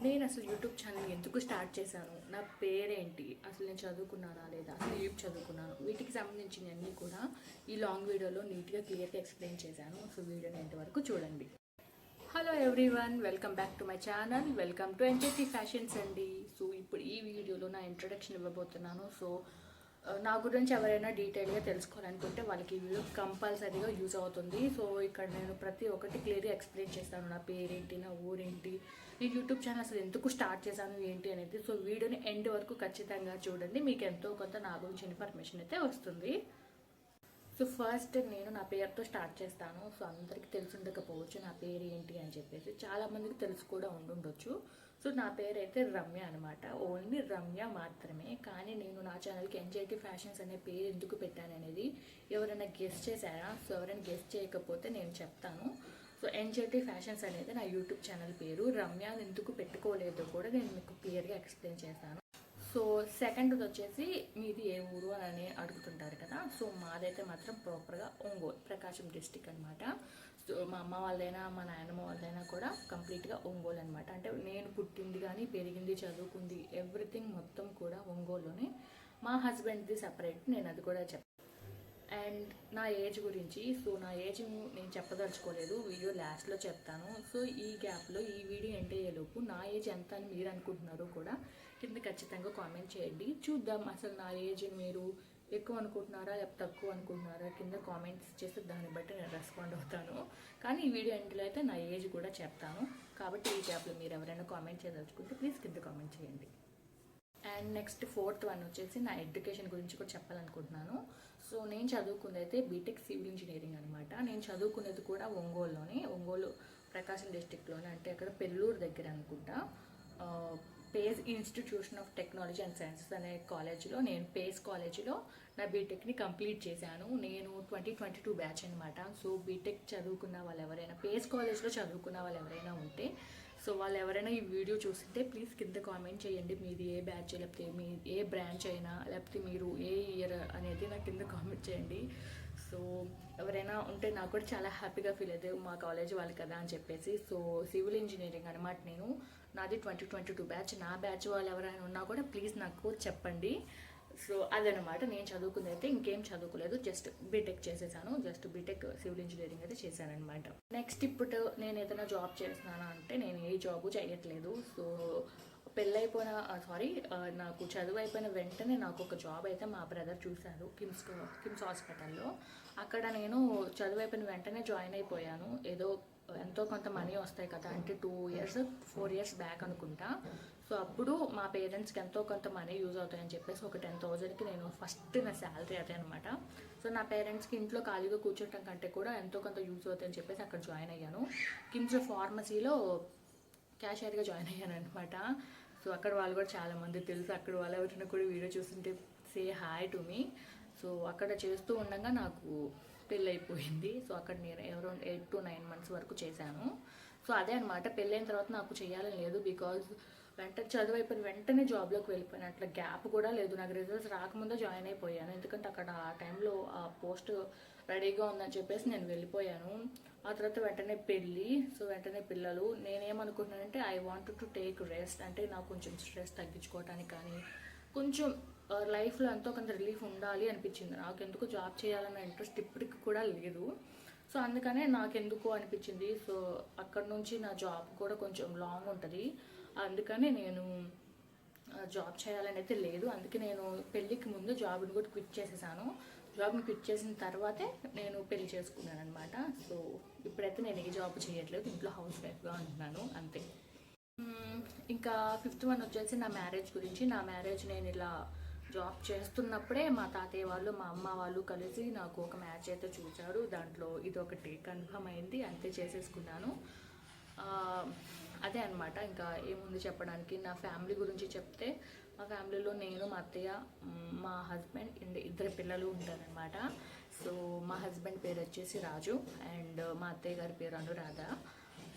నేను అసలు YouTube channel ఎందుకు స్టార్ట్ చేశాను, నా పేరేంటి, అసలు నేను చదువుకున్నానా లేదా, అసలు యూట్యూబ్ చదువుకున్నాను, వీటికి సంబంధించినవన్నీ కూడా ఈ లాంగ్ వీడియోలో నీట్గా క్లియర్గా ఎక్స్ప్లెయిన్ చేశాను. సో వీడియోని ఎంతవరకు చూడండి. Hello everyone, welcome back to my channel. Welcome to ఎన్జేటీ fashions అండి. సో ఇప్పుడు ఈ వీడియోలో నా ఇంట్రొడక్షన్ ఇవ్వబోతున్నాను. సో నా గురించి ఎవరైనా డీటెయిల్గా తెలుసుకోవాలనుకుంటే వాళ్ళకి ఈ వీడియో కంపల్సరీగా యూజ్ అవుతుంది. సో ఇక్కడ నేను ప్రతి ఒక్కటి క్లియర్గా ఎక్స్ప్లెయిన్ చేస్తాను. నా పేరేంటి, నా ఊరేంటి, నేను యూట్యూబ్ ఛానల్ అసలు ఎందుకు స్టార్ట్ చేశాను ఏంటి అనేది. సో వీడియోని ఎండ్ వరకు ఖచ్చితంగా చూడండి, మీకు ఎంతో కొంత నా గురించి ఇన్ఫర్మేషన్ అయితే వస్తుంది. సో ఫస్ట్ నేను నా పేరుతో స్టార్ట్ చేస్తాను. సో అందరికీ తెలిసి ఉండకపోవచ్చు నా పేరు ఏంటి అని చెప్పేసి, చాలామందికి తెలుసు కూడా ఉండుండొచ్చు. సో నా పేరు అయితే రమ్య అనమాట, ఓన్లీ రమ్య మాత్రమే. కానీ నేను నా ఛానల్కి ఎన్జేటీ ఫ్యాషన్స్ అనే పేరు ఎందుకు పెట్టాను అనేది ఎవరైనా గెస్ట్ చేశారా? సో ఎవరైనా గెస్ట్ చేయకపోతే నేను చెప్తాను. సో ఎన్జేటీ ఫ్యాషన్స్ అనేది నా యూట్యూబ్ ఛానల్ పేరు. రమ్య ఎందుకు పెట్టుకోలేదో కూడా నేను మీకు క్లియర్గా ఎక్స్ప్లెయిన్ చేస్తాను. సో సెకండ్ వచ్చేసి మీది ఏ ఊరు అని అడుగుతుంటారు కదా. సో మాదైతే మాత్రం ప్రాపర్గా ఒంగోలు, ప్రకాశం డిస్టిక్ అనమాట. సో మా అమ్మ వాళ్ళైనా మా నాయనమ్మ వాళ్ళైనా కూడా కంప్లీట్గా ఒంగోలు అనమాట. అంటే నేను పుట్టింది కానీ పెరిగింది చదువుకుంది ఎవ్రీథింగ్ మొత్తం కూడా ఒంగోలులోనే. మా హస్బెండ్ది సపరేట్, నేను అది కూడా చెప్తాను. అండ్ నా ఏజ్ గురించి, సో నా ఏజ్ నేను చెప్పదలుచుకోలేదు, వీడియో లాస్ట్లో చెప్తాను. సో ఈ గ్యాప్లో ఈ వీడియో ఎండ్ అయ్యేలోపు నా ఏజ్ ఎంత అని మీరు అనుకుంటున్నారో కూడా కింద ఖచ్చితంగా కామెంట్ చేయండి. చూద్దాం అసలు నా ఏజ్ మీరు ఎక్కువ అనుకుంటున్నారా లేకపోతే తక్కువ అనుకుంటున్నారా, కింద కామెంట్స్ చేస్తే దాన్ని బట్టి నేను రెస్పాండ్ అవుతాను. కానీ ఈ వీడియో ఎండ్లో అయితే నా ఏజ్ కూడా చెప్తాను. కాబట్టి ఈ గ్యాప్లో మీరు ఎవరైనా కామెంట్ చేయదలుచుకుంటే ప్లీజ్ కింద కామెంట్ చేయండి. అండ్ నెక్స్ట్ ఫోర్త్ వన్ వచ్చేసి నా ఎడ్యుకేషన్ గురించి కూడా చెప్పాలనుకుంటున్నాను. సో నేను చదువుకున్నది అయితే బీటెక్ సివిల్ ఇంజనీరింగ్ అనమాట. నేను చదువుకునేది కూడా ఒంగోలులోనే, ఒంగోలు ప్రకాశం డిస్టిక్లోనే, అంటే అక్కడ పెళ్ళూరు దగ్గర అనుకుంటా. Pace Institution of Technology and Sciences అనే కాలేజీలో, నేను పేస్ కాలేజీలో నా బీటెక్ని కంప్లీట్ చేశాను. నేను 2022 బ్యాచ్ అనమాట. సో బీటెక్ చదువుకున్న వాళ్ళు ఎవరైనా, పేస్ కాలేజ్లో చదువుకున్న వాళ్ళు ఎవరైనా ఉంటే, సో వాళ్ళు ఎవరైనా ఈ వీడియో చూస్తుంటే ప్లీజ్ కింద కామెంట్ చేయండి. మీది ఏ బ్యాచ్, లేకపోతే మీ ఏ బ్రాంచ్ అయినా, లేకపోతే మీరు ఏ ఇయర్ అనేది నాకు కింద కామెంట్ చేయండి. సో ఎవరైనా ఉంటే నాకు కూడా చాలా హ్యాపీగా ఫీల్ అవుతుంది, మా కాలేజ్ వాళ్ళు కదా అని చెప్పేసి. సో సివిల్ ఇంజనీరింగ్ అనమాట నేను, నాది 2022 బ్యాచ్. నా బ్యాచ్ వాళ్ళు ఎవరైనా ఉన్నా కూడా ప్లీజ్ నాకు చెప్పండి. సో అదనమాట, నేను చదువుకుంది అయితే ఇంకేం చదువుకోలేదు, జస్ట్ బీటెక్ చేసేసాను. జస్ట్ బీటెక్ సివిల్ ఇంజనీరింగ్ అయితే చేశానమాట. నెక్స్ట్ ఇప్పుడు నేను ఏదైనా జాబ్ చేస్తున్నానా అంటే నేను ఏ జాబు చేయట్లేదు. సో పెళ్ళైపోయిన నాకు చదువు అయిపోయిన వెంటనే నాకు ఒక జాబ్ అయితే మా బ్రదర్ చూశారు కిమ్స్ హాస్పిటల్లో. అక్కడ నేను చదువు అయిపోయిన వెంటనే జాయిన్ అయిపోయాను. ఏదో ఎంతో కొంత మనీ వస్తాయి కదా, అంటే 4 ఇయర్స్ బ్యాక్ అనుకుంటా. సో అప్పుడు మా పేరెంట్స్కి ఎంతో కొంత మనీ యూజ్ అవుతాయని చెప్పేసి ఒక 10,000కి నేను ఫస్ట్ నా శాలరీ అదే అనమాట. సో నా పేరెంట్స్కి ఇంట్లో ఖాళీగా కూర్చోటం కంటే కూడా ఎంతో కొంత యూజ్ అవుతాయని చెప్పేసి అక్కడ జాయిన్ అయ్యాను. కిమ్స్ ఫార్మసీలో క్యాషియర్గా జాయిన్ అయ్యాను అనమాట. సో అక్కడ వాళ్ళు కూడా చాలామంది తెలుసు, అక్కడ వాళ్ళు ఎవరైనా కూడా వీడియో చూస్తుంటే say hi to me. So అక్కడ చేస్తూ ఉండగా నాకు పెళ్ళి అయిపోయింది. సో అక్కడ నేను అరౌండ్ 8 to 9 months వరకు చేశాను. సో అదే అనమాట, పెళ్ళైన తర్వాత నాకు చేయాలని లేదు, బికాజ్ చదువు అయిపోయిన వెంటనే జాబ్లోకి వెళ్ళిపోయాను. అట్లా గ్యాప్ కూడా లేదు, నాకు రిజల్ట్స్ రాకముందే జాయిన్ అయిపోయాను. ఎందుకంటే అక్కడ ఆ టైంలో ఆ పోస్ట్ రెడీగా ఉందని చెప్పేసి నేను వెళ్ళిపోయాను. ఆ తర్వాత వెంటనే పెళ్ళి, సో వెంటనే పిల్లలు. నేనేమనుకుంటున్నానంటే I want to take rest, అంటే నాకు కొంచెం స్ట్రెస్ తగ్గించుకోవటానికి కానీ కొంచెం లైఫ్లో ఎంతో కొంత రిలీఫ్ ఉండాలి అనిపించింది. నాకు ఎందుకు జాబ్ చేయాలన్న ఇంట్రెస్ట్ ఇప్పటికి కూడా లేదు. సో అందుకనే నాకెందుకు అనిపించింది. సో అక్కడ నుంచి నా జాబ్ కూడా కొంచెం లాంగ్ ఉంటుంది, అందుకని నేను జాబ్ చేయాలని అయితే లేదు. అందుకే నేను పెళ్ళికి ముందు జాబ్ని కూడా క్విట్ చేసేసాను. జాబ్ని క్విట్ చేసిన తర్వాతే నేను పెళ్లి చేసుకున్నాను అనమాట. సో ఇప్పుడైతే నేను ఏ జాబ్ చేయట్లేదు, ఇంట్లో హౌస్ వైఫ్గా ఉంటున్నాను అంతే. ఇంకా 5th వన్ వచ్చేసి నా మ్యారేజ్ గురించి. నా మ్యారేజ్ నేను ఇలా జాబ్ చేస్తున్నప్పుడే మా తాతయ్య వాళ్ళు మా అమ్మ వాళ్ళు కలిసి నాకు ఒక మ్యాచ్ అయితే చూశారు. దాంట్లో ఇది ఒకటి కన్ఫర్మ్ అయింది, అంతే చేసేసుకున్నాను. అదే అనమాట, ఇంకా ఏముంది చెప్పడానికి. నా ఫ్యామిలీ గురించి చెప్తే, మా ఫ్యామిలీలో నేను, మా అత్తయ్య, మా హస్బెండ్ అండ్ 2 పిల్లలు ఉంటారనమాట. సో మా హస్బెండ్ పేరు వచ్చేసి రాజు అండ్ మా అత్తయ్య గారి పేరు అనురాధ.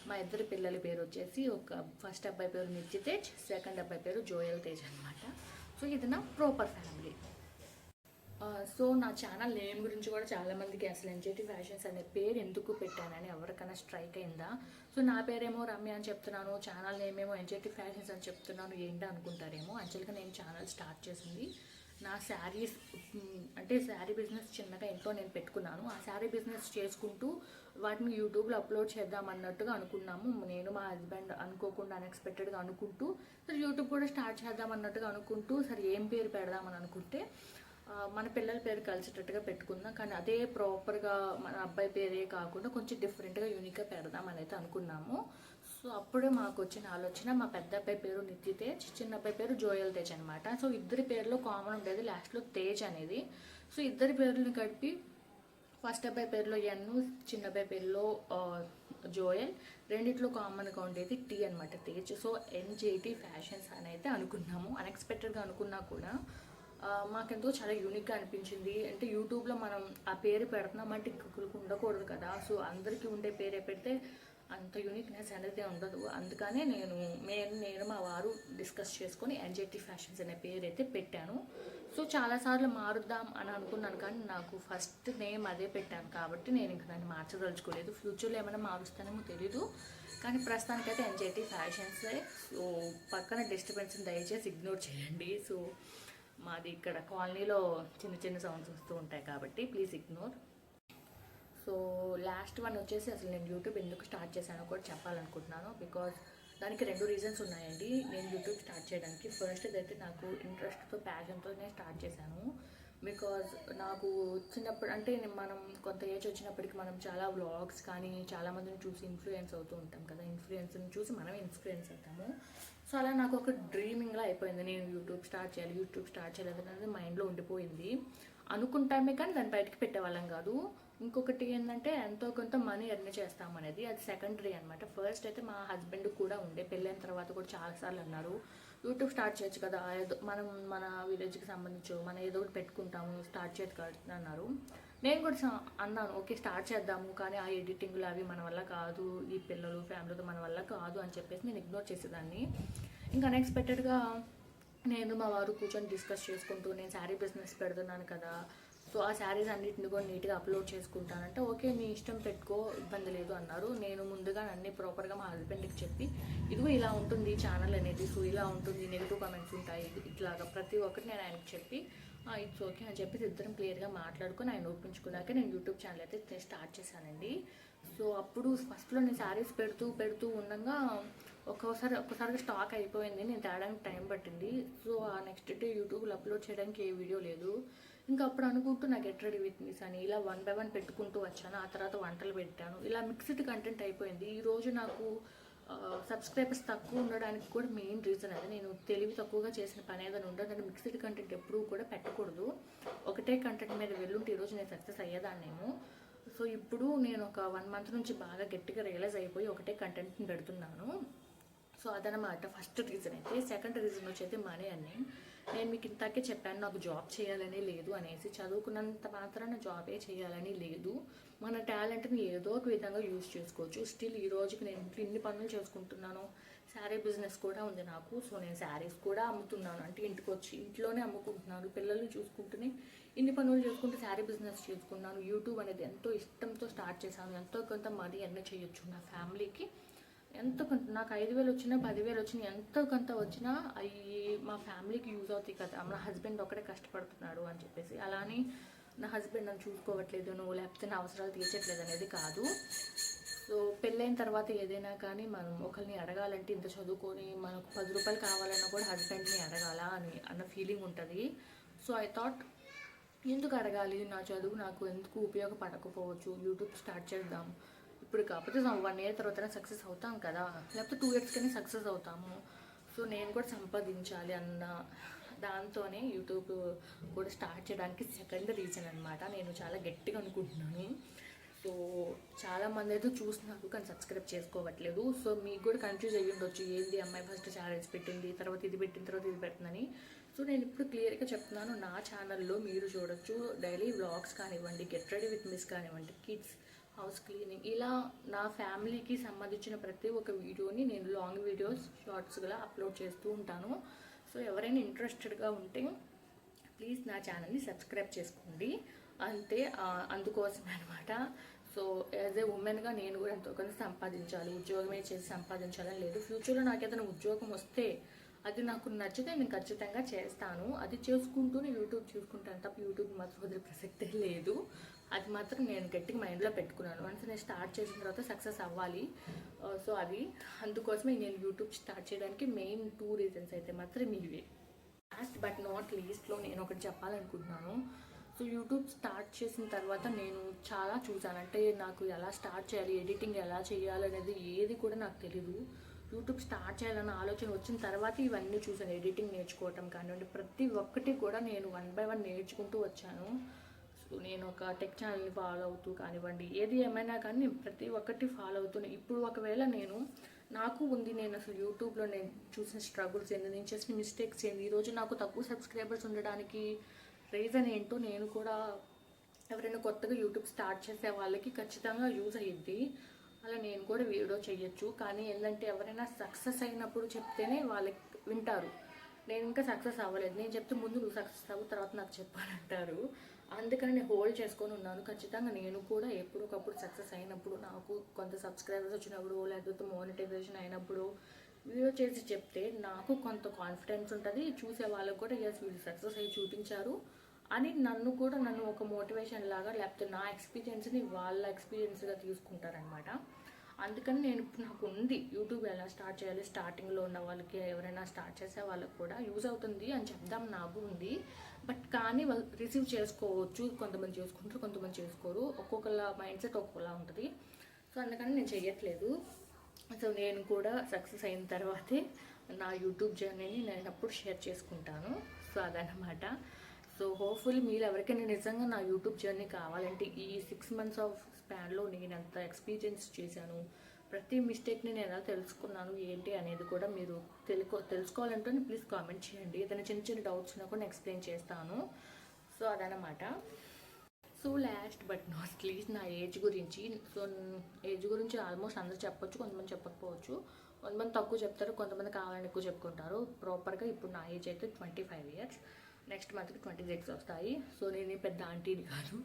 మా 2 పిల్లల పేరు వచ్చేసి, ఒక ఫస్ట్ అబ్బాయి పేరు నిత్యతేజ్, సెకండ్ అబ్బాయి పేరు జోయల్ తేజ్ అనమాట. సో ఇది నా ప్రాపర్ ఫ్యామిలీ. సో నా ఛానల్ నేమ్ గురించి కూడా చాలామందికి అసలు ఎన్జేటీ ఫ్యాషన్స్ అనే పేరు ఎందుకు పెట్టానని ఎవరికైనా స్ట్రైక్ అయిందా? సో నా పేరేమో రమ్య అని చెప్తున్నాను, ఛానల్ నేమ్ ఏమో ఎన్జేటీ ఫ్యాషన్స్ అని చెప్తున్నాను, ఏంటి అనుకుంటారేమో. యాక్చువల్గా నేను ఛానల్ స్టార్ట్ చేసింది నా శారీస్, అంటే శారీ బిజినెస్ చిన్నగా ఇంట్లో నేను పెట్టుకున్నాను. ఆ శారీ బిజినెస్ చేసుకుంటూ వాటిని యూట్యూబ్లో అప్లోడ్ చేద్దాం అన్నట్టుగా అనుకున్నాము. నేను మా హస్బెండ్ అనుకోకుండా అన్ఎక్స్పెక్టెడ్గా అనుకుంటూ సరే యూట్యూబ్ కూడా స్టార్ట్ చేద్దాం అన్నట్టుగా అనుకుంటూ సరే ఏం పేరు పెడదామని అనుకుంటే మన పిల్లల పేరు కలిసేటట్టుగా పెట్టుకుందాం, కానీ అదే ప్రాపర్గా మన అబ్బాయి పేరే కాకుండా కొంచెం డిఫరెంట్గా యూనిక్గా పెడదాం అని అయితే అనుకున్నాము. సో అప్పుడే మాకు వచ్చిన ఆలోచన, మా పెద్ద అబ్బాయి పేరు నిత్య తేజ్, చిన్న అబ్బాయి పేరు జోయల్ తేజ్ అనమాట. సో ఇద్దరి పేర్లో కామన్ ఉండేది లాస్ట్లో తేజ్ అనేది. సో ఇద్దరి పేర్లను కలిపి ఫస్ట్ అబ్బాయి పేరులో ఎన్ను, చిన్న అబ్బాయి పేరులో జోయల్, రెండిట్లో కామన్గా ఉండేది టీ అనమాట, తేజ్. సో ఎన్జేటీ ఫ్యాషన్స్ అని అయితే అనుకున్నాము. అన్ఎక్స్పెక్టెడ్గా అనుకున్నా కూడా మాకెంతో చాలా యూనిక్గా అనిపించింది. అంటే యూట్యూబ్లో మనం ఆ పేరు పెడుతున్నామంటే ఇంకొకరికి ఉండకూడదు కదా. సో అందరికీ ఉండే పేరే పెడితే అంత యూనిక్నెస్ అనేది ఉండదు. అందుకనే నేను మా వారు డిస్కస్ చేసుకొని ఎన్జేటీ ఫ్యాషన్స్ అనే పేరు అయితే పెట్టాను. సో చాలాసార్లు మారుద్దాం అని అనుకున్నాను, కానీ నాకు ఫస్ట్ నేమ్ అదే పెట్టాను కాబట్టి నేను ఇంక దాన్ని మార్చదలుచుకోలేదు. ఫ్యూచర్లో ఏమైనా మారుస్తానేమో తెలీదు, కానీ ప్రస్తుతానికైతే ఎన్జేటీ ఫ్యాషన్సే. సో పక్కన డిస్టర్బెన్స్ని దయచేసి ఇగ్నోర్ చేయండి. సో మాది ఇక్కడ కాలనీలో చిన్న చిన్న సౌండ్స్ వస్తూ ఉంటాయి కాబట్టి please ignore. So last one వచ్చేసి అసలు నేను యూట్యూబ్ ఎందుకు స్టార్ట్ చేశానో కూడా చెప్పాలనుకుంటున్నాను. బికాజ్ దానికి 2 రీజన్స్ ఉన్నాయండి నేను యూట్యూబ్ స్టార్ట్ చేయడానికి. ఫస్ట్ అయితే నాకు ఇంట్రెస్ట్తో ప్యాషన్తో నేను స్టార్ట్ చేశాను. బికాజ్ నాకు చిన్నప్పుడు అంటే మనం కొంత ఏజ్ వచ్చినప్పటికి మనం చాలా వ్లాగ్స్ కానీ చాలామందిని చూసి ఇన్ఫ్లుయెన్స్ అవుతూ ఉంటాం కదా, ఇన్ఫ్లుయెన్స్ని చూసి మనమే ఇన్ఫ్లుయెన్స్ అవుతాము. సో అలా నాకు ఒక డ్రీమింగ్లా అయిపోయింది, నేను యూట్యూబ్ స్టార్ట్ చేయాలి అనేది మైండ్లో ఉండిపోయింది. అనుకుంటామే కానీ దాన్ని బయటకు పెట్టేవాళ్ళం కాదు. ఇంకొకటి ఏంటంటే ఎంతో కొంత మనీ ఎర్న్ చేస్తామనేది, అది సెకండరీ అనమాట. ఫస్ట్ అయితే మా హస్బెండ్ కూడా ఉండే, పెళ్ళైన తర్వాత కూడా చాలాసార్లు అన్నారు యూట్యూబ్ స్టార్ట్ చేయొచ్చు కదా, ఏదో మనం మన విలేజ్కి సంబంధించి మనం ఏదో ఒకటి పెట్టుకుంటాము, స్టార్ట్ చేయొచ్చు కదా అన్నారు. నేను కూడా అన్నాను ఓకే స్టార్ట్ చేద్దాము, కానీ ఆ ఎడిటింగ్లు అవి మన వల్ల కాదు, ఈ పిల్లలు ఫ్యామిలీతో మన వల్ల కాదు అని చెప్పేసి నేను ఇగ్నోర్ చేసేదాన్ని. ఇంకా అన్ఎక్స్పెక్టెడ్గా నేను మా వారు కూర్చొని డిస్కస్ చేసుకుంటూ నేను శారీ బిజినెస్ పెడుతున్నాను కదా, సో ఆ శారీస్ అన్నింటిని కూడా నీట్గా అప్లోడ్ చేసుకుంటానంటే ఓకే నీ ఇష్టం పెట్టుకో, ఇబ్బంది లేదు అన్నారు. నేను ముందుగా అన్ని ప్రాపర్గా మా హస్బెండ్కి చెప్పి ఇదిగో ఇలా ఉంటుంది ఛానల్ అనేది, సో ఇలా ఉంటుంది, నెగిటివ్ కామెంట్స్ ఉంటాయి, ఇట్లాగా ప్రతి ఒక్కటి నేను ఆయనకు చెప్పి ఇట్స్ ఓకే అని చెప్పేసి ఇద్దరం క్లియర్గా మాట్లాడుకొని ఆయన ఒప్పించుకున్నాక నేను యూట్యూబ్ ఛానల్ అయితే స్టార్ట్ చేశానండి. సో అప్పుడు ఫస్ట్లో నేను శారీస్ పెడుతూ ఉండగా ఒక్కసారిగా స్టాక్ అయిపోయింది, నేను తేడానికి టైం పట్టింది. సో ఆ నెక్స్ట్ డే యూట్యూబ్లో అప్లోడ్ చేయడానికి ఏ వీడియో లేదు. ఇంకా అప్పుడు అనుకుంటూ నాకు గెట్ రెడీ విత్ మీస్ అని ఇలా 1 by 1 పెట్టుకుంటూ వచ్చాను. ఆ తర్వాత వంటలు పెట్టాను, ఇలా మిక్స్డ్ కంటెంట్ అయిపోయింది. ఈరోజు నాకు సబ్స్క్రైబర్స్ తక్కువ ఉండడానికి కూడా మెయిన్ రీజన్ అది. నేను తెలివి తక్కువగా చేసిన పని ఏదైనా ఉండదు, అంటే మిక్స్డ్ కంటెంట్ ఎప్పుడూ కూడా పెట్టకూడదు. ఒకటే కంటెంట్ మీద వెళ్ళుంటే ఈరోజు నేను సక్సెస్ అయ్యేదాన్నేమో. సో ఇప్పుడు నేను ఒక 1 month నుంచి బాగా గట్టిగా రియలైజ్ అయిపోయి ఒకటే కంటెంట్ని పెడుతున్నాను. సో అదనమాట ఫస్ట్ రీజన్. అయితే సెకండ్ రీజన్ వచ్చేది మనీ అని. నేను మీకు ఇంతకే చెప్పాను నాకు జాబ్ చేయాలని లేదు అనేసి, చదువుకున్నంత మాత్రాన జాబే చేయాలని లేదు. మన టాలెంట్ని ఏదో ఒక విధంగా యూజ్ చేసుకోవచ్చు. స్టిల్ ఈ రోజుకి నేను ఇన్ని పనులు చేసుకుంటున్నాను, శారీ బిజినెస్ కూడా ఉంది నాకు. సో నేను శారీస్ కూడా అమ్ముతున్నాను, అంటే ఇంటికి వచ్చి ఇంట్లోనే అమ్ముకుంటున్నాను, పిల్లల్ని చూసుకుంటూనే ఇన్ని పనులు చేసుకుంటూ శారీ బిజినెస్ చేసుకున్నాను. యూట్యూబ్ అనేది ఎంతో ఇష్టంతో స్టార్ట్ చేశాను. ఎంతో కొంత మనీ ఎర్న్ చేయొచ్చు నా ఫ్యామిలీకి. ఎంతో కొంత నాకు 5,000 వచ్చినా 10,000 వచ్చినా ఎంతో కొంత వచ్చినా అవి మా ఫ్యామిలీకి యూజ్ అవుతాయి కదా, నా హస్బెండ్ ఒకటే కష్టపడుతున్నాడు అని చెప్పేసి. అలానే నా హస్బెండ్ నన్ను చూసుకోవట్లేదు నువ్వు, లేకపోతే నా అవసరాలు తీర్చట్లేదు అనేది కాదు. సో పెళ్ళైన తర్వాత ఏదైనా కానీ మనం ఒకరిని అడగాలంటే ఇంత చదువుకొని మనకు 10 రూపాయలు కావాలన్నా కూడా హస్బెండ్ని అడగాల అన్న ఫీలింగ్ ఉంటుంది. సో ఐ థాట్ ఎందుకు అడగాలి, నా చదువు నాకు ఎందుకు ఉపయోగపడకపోవచ్చు, యూట్యూబ్ స్టార్ట్ చేద్దాం. ఇప్పుడు కాకపోతే 1 year తర్వాత సక్సెస్ అవుతాం కదా, లేకపోతే 2 years కనే సక్సెస్ అవుతాము. సో నేను కూడా సంపాదించాలి అన్న దాంతోనే యూట్యూబ్ కూడా స్టార్ట్ చేయడానికి సెకండ్ రీజన్ అనమాట. నేను చాలా గట్టిగా అనుకుంటున్నాను. సో చాలామంది అయితే చూస్తున్నారు కానీ సబ్స్క్రైబ్ చేసుకోవట్లేదు. సో మీకు కూడా కన్ఫ్యూజ్ అయ్యి ఉండొచ్చు, ఏంది అమ్మాయి ఫస్ట్ ఛానల్స్ పెట్టింది, తర్వాత ఇది పెట్టిన తర్వాత ఇది పెడుతుందని. సో నేను ఇప్పుడు క్లియర్గా చెప్తున్నాను, నా ఛానల్లో మీరు చూడొచ్చు డైలీ వ్లాగ్స్ కానివ్వండి, గెట్ రెడీ విత్ మిస్ కానివ్వండి, కిడ్స్ హౌస్ క్లీనింగ్, ఇలా నా ఫ్యామిలీకి సంబంధించిన ప్రతి ఒక్క వీడియోని నేను లాంగ్ వీడియోస్ షార్ట్స్గా అప్లోడ్ చేస్తూ ఉంటాను. సో ఎవరైనా ఇంట్రెస్టెడ్గా ఉంటే ప్లీజ్ నా ఛానల్ని సబ్స్క్రైబ్ చేసుకోండి. అంతే, అందుకోసమే అనమాట. సో యాజ్ ఏ ఉమెన్గా నేను కూడా ఎంతో కొంత సంపాదించాలి, ఉద్యోగమే చేసి సంపాదించాలని లేదు. ఫ్యూచర్లో నాకు ఏదైనా ఉద్యోగం వస్తే అది నాకు నచ్చితే నేను ఖచ్చితంగా చేస్తాను. అది చేసుకుంటూనే యూట్యూబ్ చూసుకుంటాను తప్ప యూట్యూబ్ మాత్రం వదిలే ప్రసక్తే లేదు. అది మాత్రం నేను గట్టిగా మైండ్లో పెట్టుకున్నాను. వన్స్ నేను స్టార్ట్ చేసిన తర్వాత సక్సెస్ అవ్వాలి. సో అది అందుకోసమే నేను యూట్యూబ్ స్టార్ట్ చేయడానికి మెయిన్ 2 రీజన్స్ అయితే మాత్రం ఇవే. లాస్ట్ బట్ నాట్ లీస్ట్లో నేను ఒకటి చెప్పాలనుకుంటున్నాను. సో యూట్యూబ్ స్టార్ట్ చేసిన తర్వాత నేను చాలా చూసాను. అంటే నాకు ఎలా స్టార్ట్ చేయాలి, ఎడిటింగ్ ఎలా చేయాలి అనేది ఏది కూడా నాకు తెలీదు. యూట్యూబ్ స్టార్ట్ చేయాలన్న ఆలోచన వచ్చిన తర్వాత ఇవన్నీ చూసాను. ఎడిటింగ్ నేర్చుకోవటం కానివ్వండి, ప్రతి ఒక్కటి కూడా నేను 1 by 1 నేర్చుకుంటూ వచ్చాను. సో నేను ఒక టెక్ ఛానల్ని ఫాలో అవుతూ కానివ్వండి, ఏది ఏమైనా కానీ నేను ప్రతి ఒక్కటి ఫాలో అవుతున్నాను. ఇప్పుడు ఒకవేళ నాకు ఉంది, నేను అసలు యూట్యూబ్లో నేను చూసిన స్ట్రగుల్స్ ఏంటి, నేను చేసిన మిస్టేక్స్ ఏంటి, ఈరోజు నాకు తక్కువ సబ్స్క్రైబర్స్ ఉండడానికి రీజన్ ఏంటో నేను కూడా ఎవరైనా కొత్తగా యూట్యూబ్ స్టార్ట్ చేసే వాళ్ళకి ఖచ్చితంగా యూజ్ అయ్యిద్ది. అలా నేను కూడా వీడియో చేయొచ్చు. కానీ ఏంటంటే ఎవరైనా సక్సెస్ అయినప్పుడు చెప్తేనే వాళ్ళకి వింటారు. నేను ఇంకా సక్సెస్ అవ్వలేదు, నేను చెప్తే ముందు నువ్వు సక్సెస్ అవ్వు తర్వాత నాకు చెప్పాలంటారు. అందుకని నేను హోల్డ్ చేసుకొని ఉన్నాను. ఖచ్చితంగా నేను కూడా ఎప్పటికప్పుడు సక్సెస్ అయినప్పుడు, నాకు కొంత సబ్స్క్రైబర్స్ వచ్చినప్పుడు, లేకపోతే మోనిటైజేషన్ అయినప్పుడు వీడియో చేసి చెప్తే నాకు కొంత కాన్ఫిడెన్స్ ఉంటుంది. చూసే వాళ్ళకు కూడా ఎస్ వీళ్ళు సక్సెస్ అయ్యి చూపించారు అని నన్ను ఒక మోటివేషన్ లాగా, లేకపోతే నా ఎక్స్పీరియన్స్ని వాళ్ళ ఎక్స్పీరియన్స్గా తీసుకుంటారనమాట. అందుకని నాకు ఉంది యూట్యూబ్ ఎలా స్టార్ట్ చేయాలి, స్టార్టింగ్లో ఉన్న వాళ్ళకి, ఎవరైనా స్టార్ట్ చేసే వాళ్ళకి కూడా యూజ్ అవుతుంది అని చెప్దాం నాకు ఉంది. బట్ కానీ వాళ్ళు రిసీవ్ చేసుకోవచ్చు. కొంతమంది చేసుకుంటారు, కొంతమంది చేసుకోరు. ఒక్కొక్కళ్ళ మైండ్ సెట్ ఒక్కొక్కలా ఉంటుంది. సో అందుకని నేను చెయ్యట్లేదు. సో నేను కూడా సక్సెస్ అయిన తర్వాతే నా యూట్యూబ్ జర్నీని నేను అప్పుడు షేర్ చేసుకుంటాను. సో అదనమాట. సో హోప్ఫుల్లీ మీరు ఎవరికైనా నిజంగా నా యూట్యూబ్ జర్నీ కావాలంటే, ఈ 6 months ఆఫ్ స్పాన్లో నేను ఎంత ఎక్స్పీరియన్స్ చేశాను, ప్రతి మిస్టేక్ని నేను ఎలా తెలుసుకున్నాను ఏంటి అనేది కూడా మీరు తెలుసుకోవాలంటే ప్లీజ్ కామెంట్ చేయండి. ఏదైనా చిన్న చిన్న డౌట్స్ ఉన్నా కూడా ఎక్స్ప్లెయిన్ చేస్తాను. సో అదనమాట. So last but not least నా ఏజ్ గురించి. సో ఏజ్ గురించి ఆల్మోస్ట్ అందరూ చెప్పొచ్చు, కొంతమంది చెప్పకపోవచ్చు. కొంతమంది తక్కువ చెప్తారు, కొంతమంది కావాలని ఎక్కువ చెప్పుకుంటారు. ప్రాపర్గా ఇప్పుడు నా ఏజ్ అయితే 25 years. నెక్స్ట్ మంత్కి 26 వస్తాయి. సో నేను పెద్ద ఆంటీని కాదు,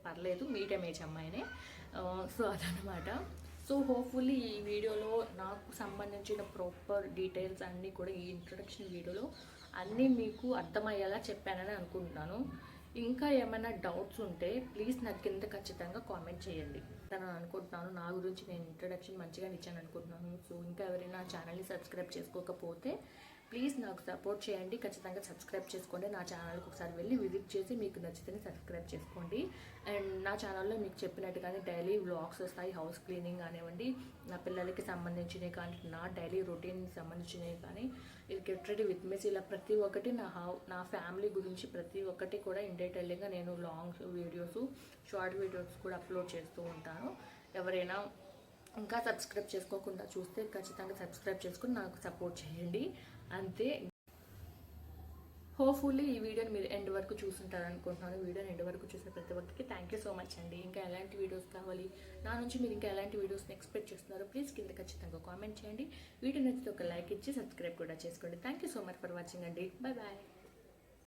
పర్లేదు, మీడియం ఏజ్ అమ్మాయినే. సో అదనమాట. సో హోప్ఫుల్లీ ఈ వీడియోలో నాకు సంబంధించిన ప్రాపర్ డీటెయిల్స్ అన్నీ కూడా ఈ ఇంట్రొడక్షన్ వీడియోలో అన్నీ మీకు అర్థమయ్యేలా చెప్పానని అనుకుంటున్నాను. ఇంకా ఏమైనా డౌట్స్ ఉంటే ప్లీజ్ నాకు కింద ఖచ్చితంగా కామెంట్ చేయండి. నేను అనుకుంటున్నాను నా గురించి నేను ఇంట్రొడక్షన్ మంచిగా ఇచ్చాను అనుకుంటున్నాను. సో ఇంకా ఎవరైనా ఛానల్ని సబ్స్క్రైబ్ చేసుకోకపోతే ప్లీజ్ నాకు సపోర్ట్ చేయండి. ఖచ్చితంగా సబ్స్క్రైబ్ చేసుకోండి. నా ఛానల్కి ఒకసారి వెళ్ళి విజిట్ చేసి మీకు నచ్చితేనే సబ్స్క్రైబ్ చేసుకోండి. అండ్ నా ఛానల్లో మీకు చెప్పినట్టుగానే డైలీ వ్లాగ్స్ వస్తాయి. హౌస్ క్లీనింగ్ కానివ్వండి, నా పిల్లలకి సంబంధించినవి కానీ, నా డైలీ రొటీన్కి సంబంధించినవి కానీ, ఇది గెట్ రెడీ విత్ మీస్, ఇలా ప్రతి ఒక్కటి నా ఫ్యామిలీ గురించి ప్రతి ఒక్కటి కూడా ఇన్ డీటెయిల్గా నేను లాంగ్ వీడియోస్, షార్ట్ వీడియోస్ కూడా అప్లోడ్ చేస్తూ ఉంటాను. ఎవరైనా ఇంకా సబ్స్క్రైబ్ చేసుకోకుండా చూస్తే ఖచ్చితంగా సబ్స్క్రైబ్ చేసుకుని నాకు సపోర్ట్ చేయండి. అంతే. హోప్ఫుల్లీ ఈ వీడియోని మీరు ఎండ్ వరకు చూసుంటారు అనుకుంటున్నాను. వీడియోని ఎండ్ వరకు చూసిన ప్రతి ఒక్కరికి థ్యాంక్ యూ సో మచ్ అండి. ఇంకా ఎలాంటి వీడియోస్ కావాలి నా నుంచి, మీరు ఇంకా ఎలాంటి వీడియోస్ని ఎక్స్పెక్ట్ చేస్తున్నారో ప్లీజ్ కింద ఖచ్చితంగా కామెంట్ చేయండి. వీడియో నచ్చితే ఒక లైక్ ఇచ్చి సబ్స్క్రైబ్ కూడా చేసుకోండి. Thank you so much for watching అండి. Bye bye.